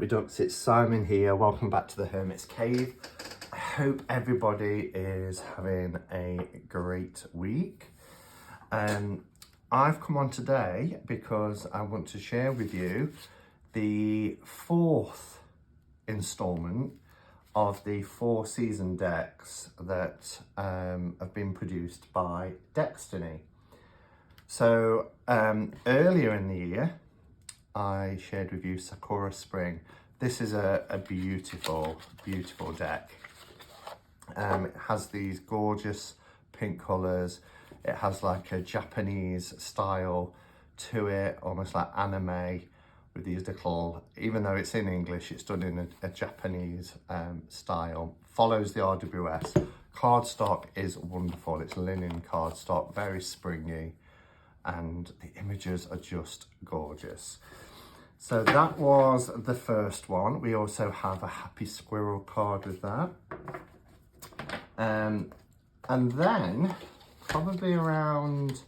me ducks, it's Simon here. Welcome back to the Hermit's Cave. I hope everybody is having a great week. I've come on today because I want to share with you the fourth installment of the 4-season decks that have been produced by Dextony. So earlier in the year, I shared with you Sakura Spring. This is a beautiful, beautiful deck. It has these gorgeous pink colours. It has like a Japanese style to it, almost like anime, with these little, even though it's in English, it's done in a Japanese style. Follows the RWS. Cardstock is wonderful. It's linen cardstock, very springy, and the images are just gorgeous. So that was the first one. We also have a Happy Squirrel card with that. And then probably around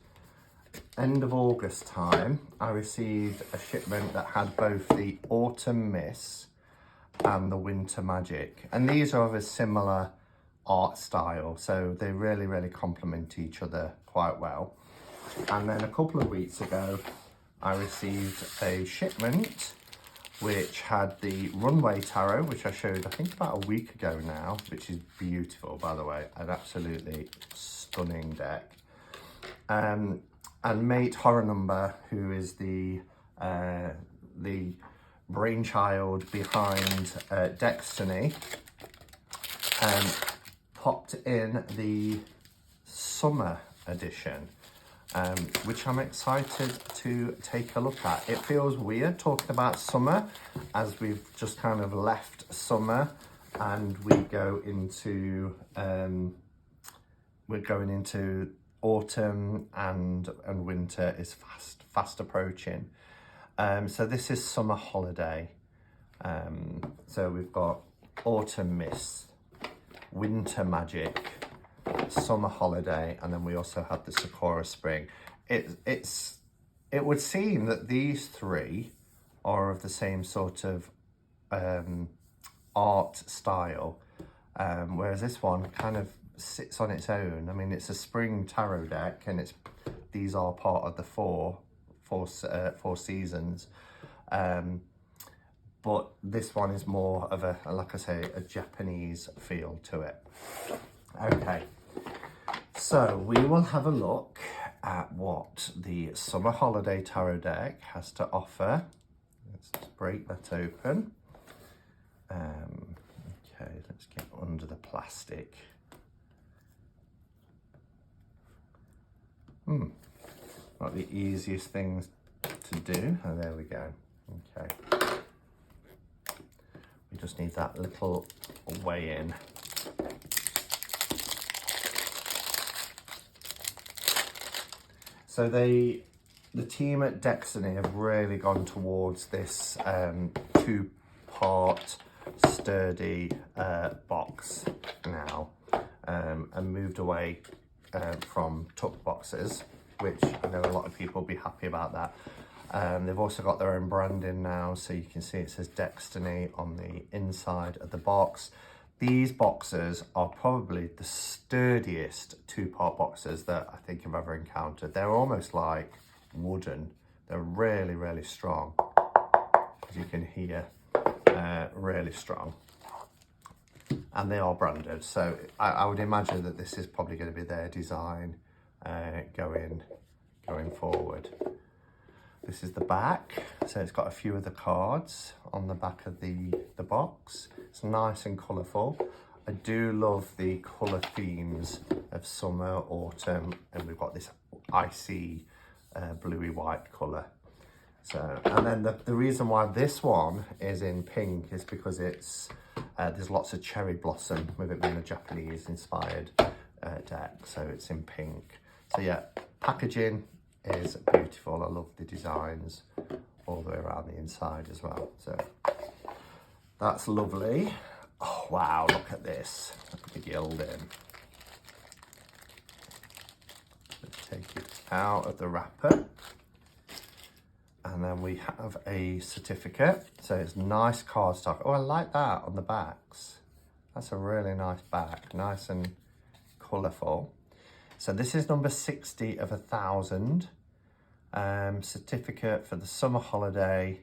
end of August time, I received a shipment that had both the Autumn Mists and the Winter Magic. And these are of a similar art style, so they really, really complement each other quite well. And then a couple of weeks ago, I received a shipment which had the Runway Tarot, which I showed I think about a week ago now, which is beautiful, by the way, an absolutely stunning deck. And Mate Horror Number, who is the brainchild behind Dextony, popped in the Summer edition. Which I'm excited to take a look at. It feels weird talking about summer as we've just kind of left summer and we go into we're going into autumn and winter is fast approaching. So this is Summer Holiday. So we've got Autumn Mists, Winter Magic, Summer Holiday, and then we also have the Sakura Spring. It would seem that these three are of the same sort of art style, whereas this one kind of sits on its own. I mean, it's a spring tarot deck, and these are part of the four seasons, but this one is more of a, like I say, a Japanese feel to it. Okay, so we will have a look at what the Summer Holiday Tarot deck has to offer. Let's just break that open. Okay, let's get under the plastic. Not the easiest things to do. Oh, there we go. Okay. We just need that little weigh in. So the team at Dextony have really gone towards this two-part sturdy box now, and moved away from tuck boxes, which I know a lot of people will be happy about that. They've also got their own branding now, so you can see it says Dextony on the inside of the box. These boxes are probably the sturdiest two-part boxes that I think I've ever encountered. They're almost like wooden. They're really, really strong, as you can hear, really strong. And they are branded, so I would imagine that this is probably going to be their design going forward. This is the back, so it's got a few of the cards on the back of the box. It's nice and colourful. I do love the colour themes of summer, autumn, and we've got this icy bluey white colour. So, and then the reason why this one is in pink is because it's there's lots of cherry blossom with it being a Japanese inspired deck, so it's in pink. So yeah, packaging is beautiful. I love the designs all the way around the inside as well. So that's lovely. Oh wow, look at this. Look at the gilding. Let's take it out of the wrapper. And there And we have a certificate. So it's nice cardstock. Oh, I like that on the backs. That's a really nice back, nice and colourful. So this is number 60 of 1,000. Certificate for the summer holiday.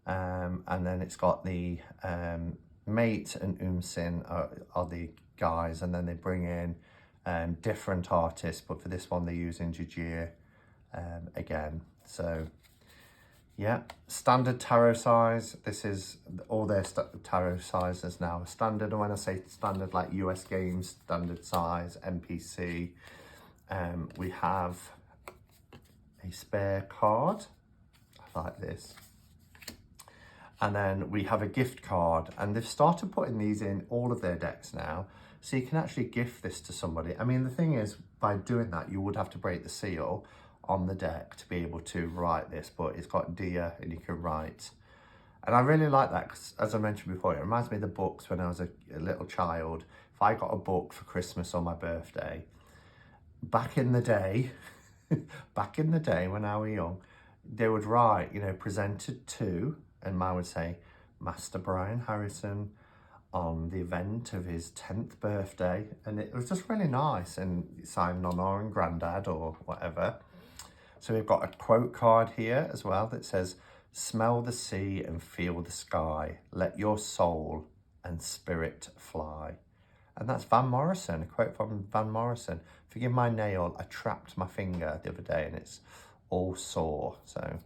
And then it's got the Mate and Umsin are the guys, and then they bring in different artists, but for this one they're using Jajir again. So yeah, standard tarot size. This is all their tarot sizes now are standard, and when I say standard, like US Games standard size, MPC. We have a spare card. I like this. And then we have a gift card, and they've started putting these in all of their decks now, so you can actually gift this to somebody. I mean, the thing is, by doing that, you would have to break the seal on the deck to be able to write this, but it's got Dia and you can write. And I really like that because, as I mentioned before, it reminds me of the books when I was a little child. If I got a book for Christmas or my birthday, back in the day, when I was young, they would write, you know, presented to, and mine would say, Master Brian Harrison on the event of his 10th birthday. And it was just really nice, and signed Nonna and Grandad or whatever. So we've got a quote card here as well that says, smell the sea and feel the sky. Let your soul and spirit fly. And that's Van Morrison, a quote from Van Morrison. Forgive my nail, I trapped my finger the other day and it's all sore. So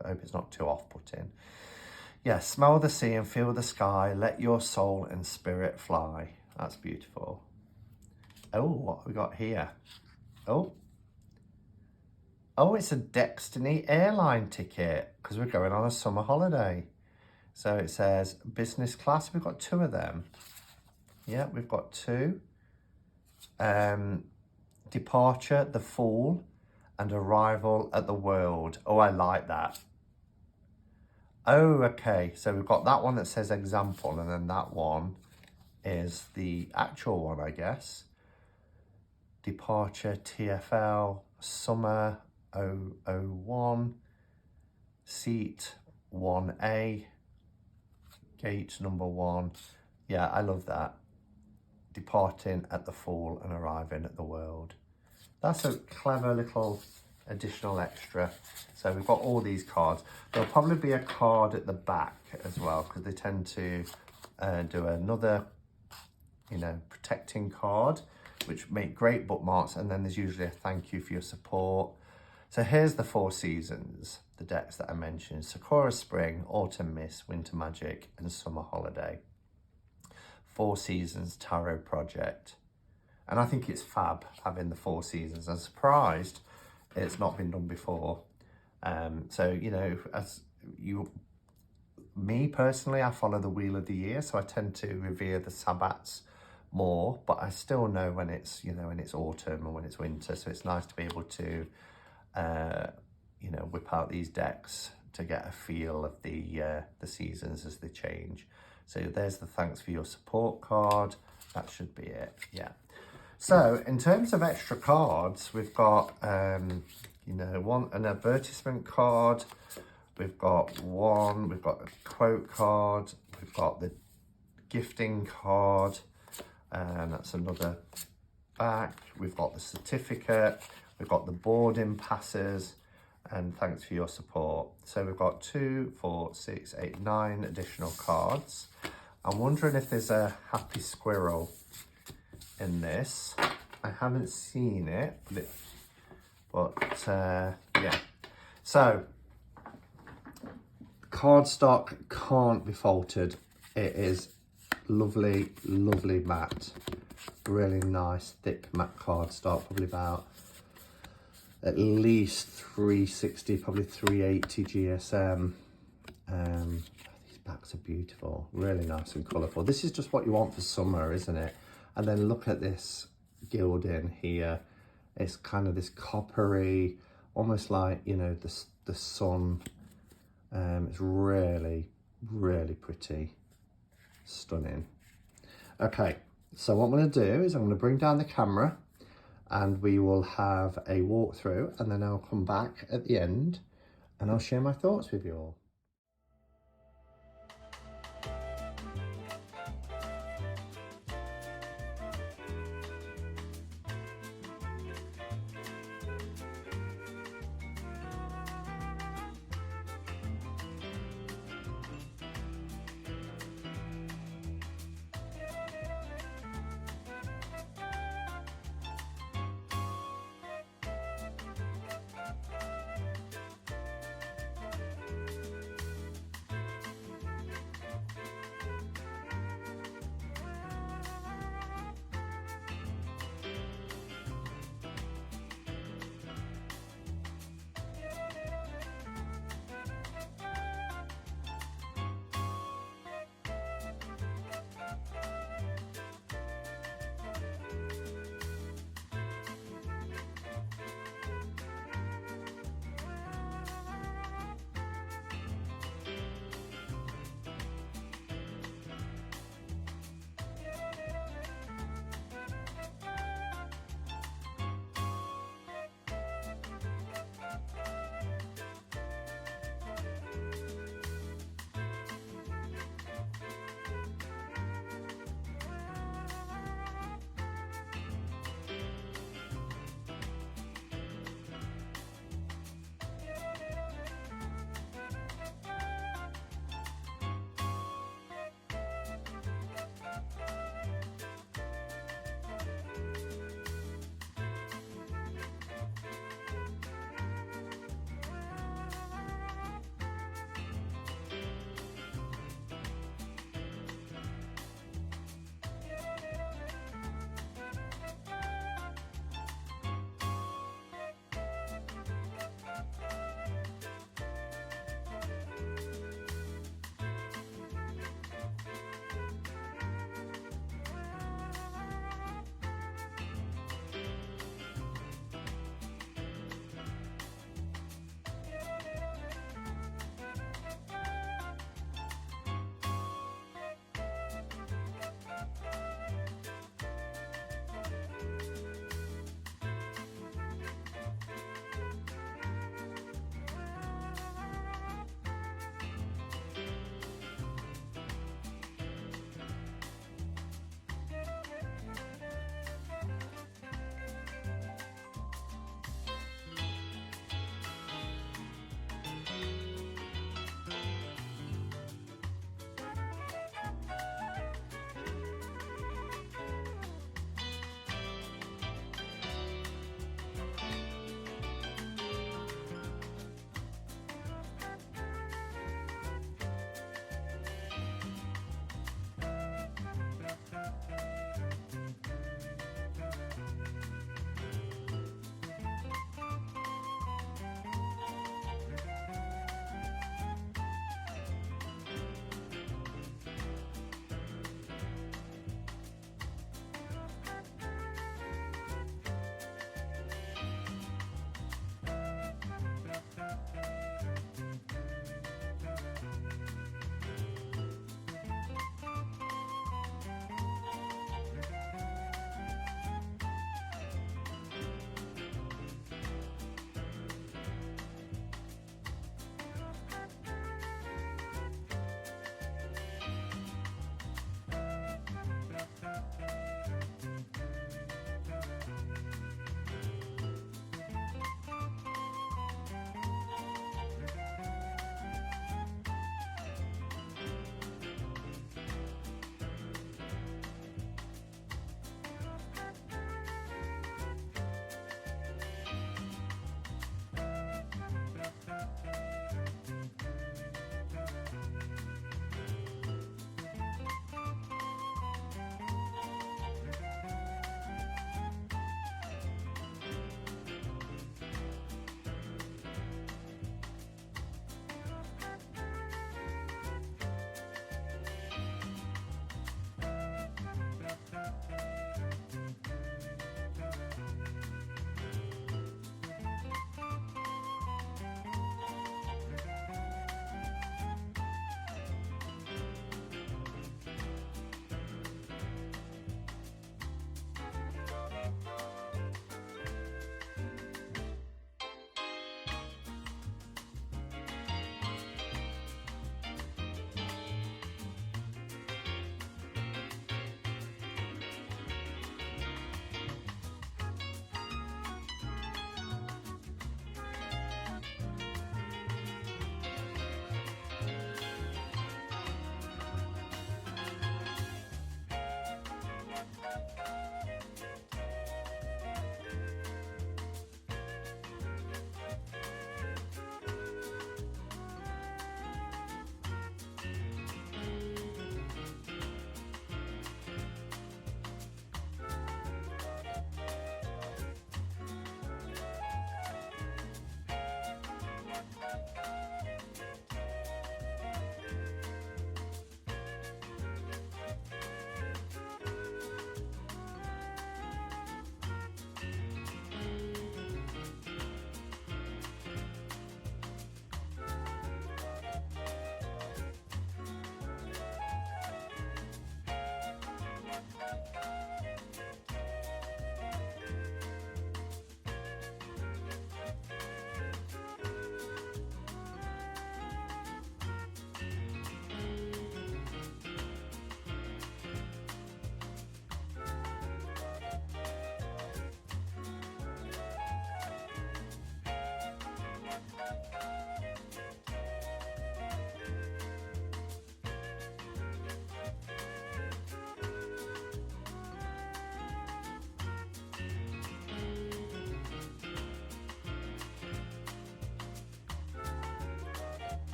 I hope it's not too off-putting. Yeah, smell the sea and feel the sky. Let your soul and spirit fly. That's beautiful. Oh, what have we got here? Oh, it's a Destiny airline ticket because we're going on a summer holiday. So it says business class. We've got 2 of them. Yeah, we've got 2. Departure, the Fool, and arrival at the World. Oh, I like that. Oh, okay. So we've got that one that says example, and then that one is the actual one, I guess. Departure, TFL, summer 001, seat 1A, gate number 1. Yeah, I love that. Departing at the Fool and arriving at the World. That's a clever little additional extra. So we've got all these cards. There'll probably be a card at the back as well, because they tend to do another, you know, protecting card, which make great bookmarks. And then there's usually a thank you for your support. So here's the 4 seasons, the decks that I mentioned: Sakura Spring, Autumn Mist, Winter Magic, and Summer Holiday. 4 seasons tarot project. And I think it's fab having the 4 seasons. I'm surprised it's not been done before. So, you know, me personally, I follow the Wheel of the Year, so I tend to revere the Sabbats more, but I still know when it's, you know, when it's autumn and when it's winter. So it's nice to be able to, you know, whip out these decks to get a feel of the seasons as they change. So there's the thanks for your support card. That should be it, yeah. So in terms of extra cards, we've got, you know, an advertisement card. We've got a quote card. We've got the gifting card, and that's another back. We've got the certificate. We've got the boarding passes, and thanks for your support. So we've got 2, 4, 6, 8, 9 additional cards. I'm wondering if there's a happy squirrel in this. I haven't seen it, but yeah. So cardstock can't be faulted. It is lovely, lovely matte. Really nice, thick matte cardstock, probably about at least 360, probably 380 GSM. These backs are beautiful, really nice and colourful. This is just what you want for summer, isn't it? And then look at this gilding here. It's kind of this coppery, almost like, you know, the sun. It's really, really pretty, stunning. Okay, so what I'm going to do is I'm going to bring down the camera and we will have a walkthrough, and then I'll come back at the end and I'll share my thoughts with you all.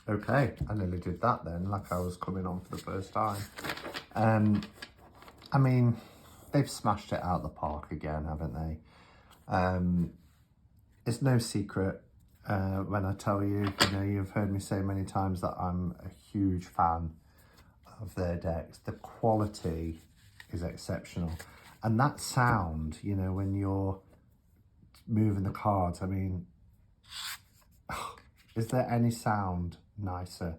Okay, I nearly did that then, like I was coming on for the first time. I mean, they've smashed it out the park again, haven't they? It's no secret when I tell you, you've heard me say many times that I'm a huge fan of their decks. The quality is exceptional. And that sound, when you're moving the cards, I mean, is there any sound nicer?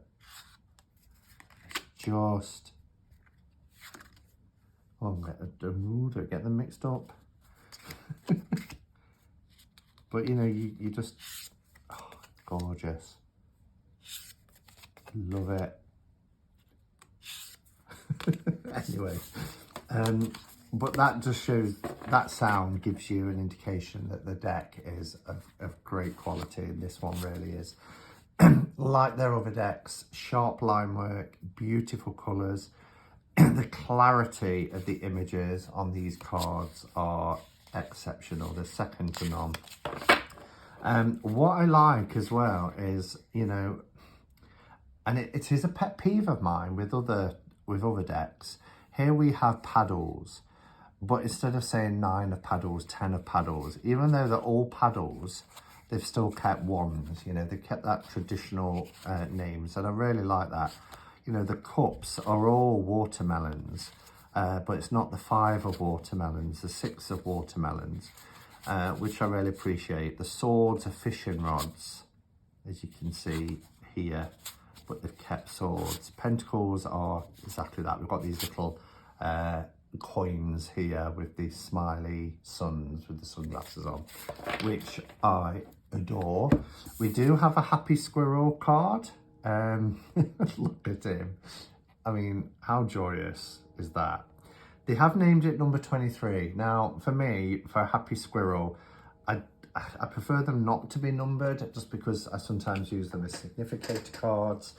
Just, don't get them mixed up. But you just, gorgeous. Love it. Anyway, but that just shows, that sound gives you an indication that the deck is of great quality, and this one really is. Like their other decks, sharp line work, beautiful colours. The clarity of the images on these cards are exceptional. They're second to none. What I like as well is, and it is a pet peeve of mine with other decks. Here we have paddles, but instead of saying 9 of paddles, 10 of paddles, even though they're all paddles, they've still kept wands. They've kept that traditional names, and I really like that. The cups are all watermelons, but it's not the 5 of watermelons, the 6 of watermelons, which I really appreciate. The swords are fishing rods, as you can see here, but they've kept swords. Pentacles are exactly that. We've got these little coins here with these smiley suns with the sunglasses on, which I adore. We do have a happy squirrel card. Look at him. I mean, how joyous is that? They have named it number 23. Now, for me, for a happy squirrel, I prefer them not to be numbered, just because I sometimes use them as significator cards.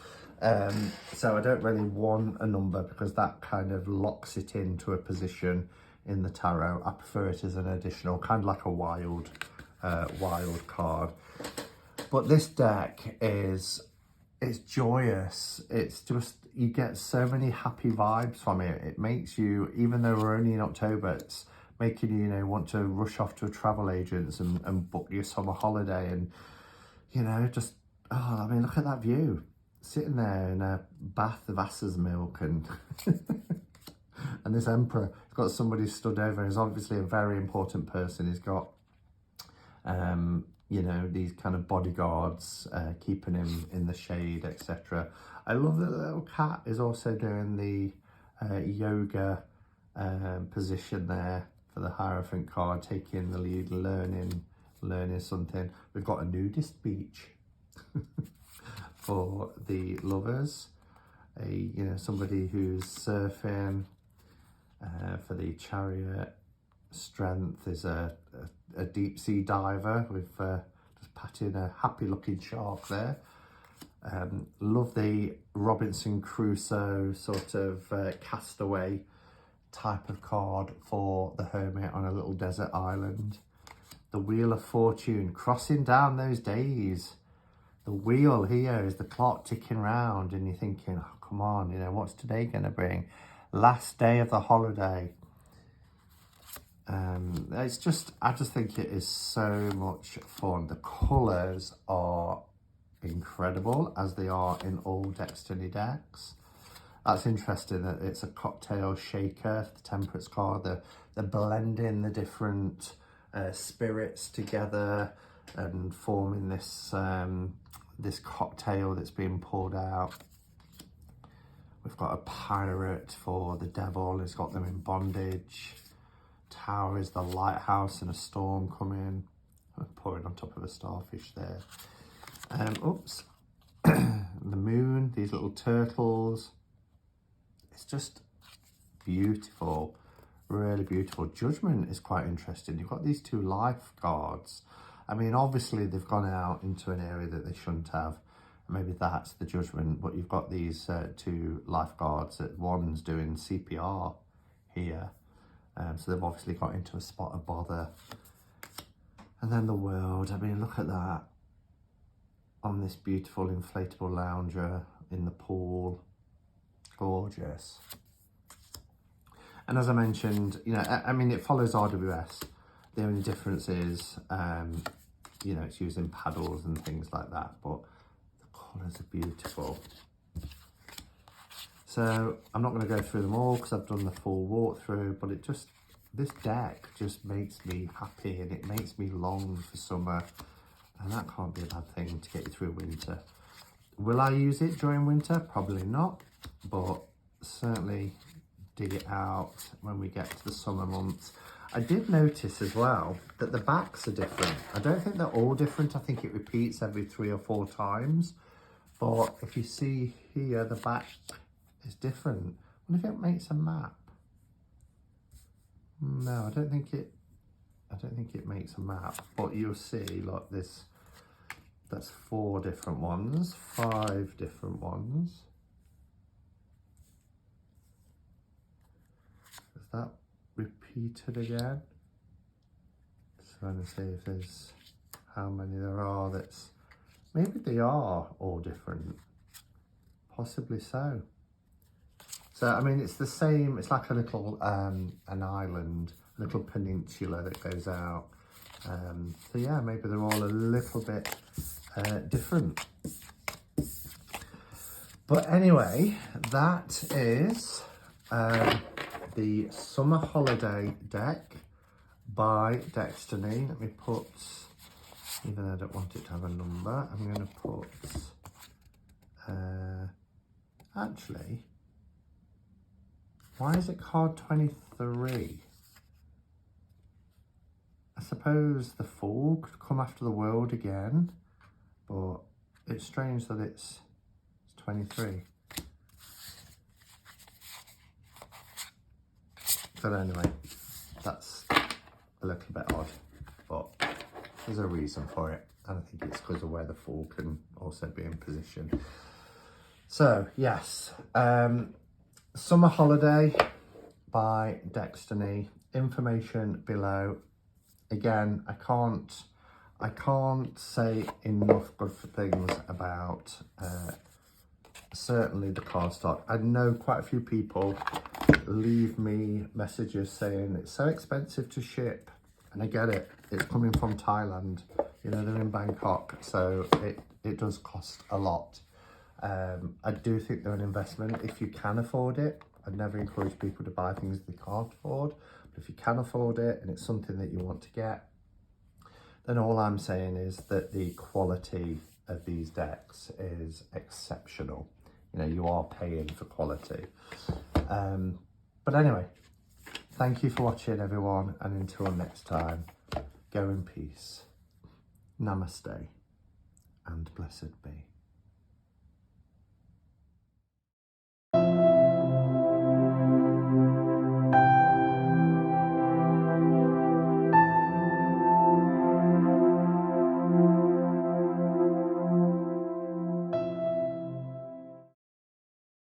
So I don't really want a number, because that kind of locks it into a position in the tarot. I prefer it as an additional, kind of like a wild card. But this deck it's joyous. It's just, you get so many happy vibes from it. It makes you, even though we're only in October, it's making you, want to rush off to a travel agents and book your summer holiday. And, just, I mean, look at that view. Sitting there in a bath of asses milk and and this emperor, he's got somebody stood over. He's obviously a very important person. He's got, these kind of bodyguards keeping him in the shade, etc. I love that the little cat is also doing the yoga position there for the Hierophant card, taking the lead, learning something. We've got a nudist beach for the lovers. Somebody who's surfing. For the Chariot, Strength is a deep sea diver with just patting a happy looking shark there. Love the Robinson Crusoe sort of castaway type of card for the hermit on a little desert island. The Wheel of Fortune, crossing down those days. The wheel here is the clock ticking round, and you're thinking, oh, come on, what's today going to bring? Last day of the holiday. I just think it is so much fun. The colours are incredible, as they are in all Destiny decks. That's interesting that it's a cocktail shaker, the Temperance card. They're blending the different spirits together and forming this this cocktail that's being poured out. We've got a pirate for the devil. It's got them in bondage. Tower is the lighthouse and a storm coming. Pouring on top of a starfish there. Oops. The moon, these little turtles. It's just beautiful. Really beautiful. Judgment is quite interesting. You've got these 2 life cards. I mean, obviously they've gone out into an area that they shouldn't have. Maybe that's the Judgment, but you've got these 2 lifeguards. One's doing CPR here, so they've obviously got into a spot of bother. And then the World. I mean, look at that. on this beautiful inflatable lounger in the pool. Gorgeous. And as I mentioned, you know, I mean, it follows RWS. The only difference is, you know, it's using paddles and things like that, but the colours are beautiful. So I'm not going to go through them all because I've done the full walkthrough, but it just, this deck just makes me happy and it makes me long for summer, and that can't be a bad thing to get you through winter. Will I use it during winter? Probably not, but certainly dig it out when we get to the summer months. I did notice as well that the backs are different. I don't think they're all different. I think it repeats every 3 or 4 times. But if you see here, the back is different. I wonder if it makes a map. No, I don't think it makes a map. But you'll see, like this, that's 4 different ones, 5 different ones. Is that repeated again? Just trying to see if there's how many there are. That's, maybe they are all different, possibly so. So I mean, it's the same, it's like a little an island, a little peninsula that goes out. So yeah, maybe they're all a little bit different. But anyway, that is the Summer Holiday deck by Dextony. Let me put, even though I don't want it to have a number, I'm going to put, actually, why is it card 23? I suppose the Fool could come after the World again, but it's strange that it's 23. But anyway, that's a little bit odd, but there's a reason for it. And I think it's because of where the Fool can also be in position. So yes, Summer Holiday by Dextony. Information below. Again, I can't say enough good things about certainly the cardstock. I know quite a few people leave me messages saying it's so expensive to ship, and I get it. It's coming from Thailand. You know, they're in Bangkok, so it does cost a lot. I do think they're an investment if you can afford it. I'd never encourage people to buy things they can't afford, but if you can afford it and it's something that you want to get, then all I'm saying is that the quality of these decks is exceptional. You know, you are paying for quality. But anyway, thank you for watching, everyone, and until next time, go in peace. Namaste and blessed be.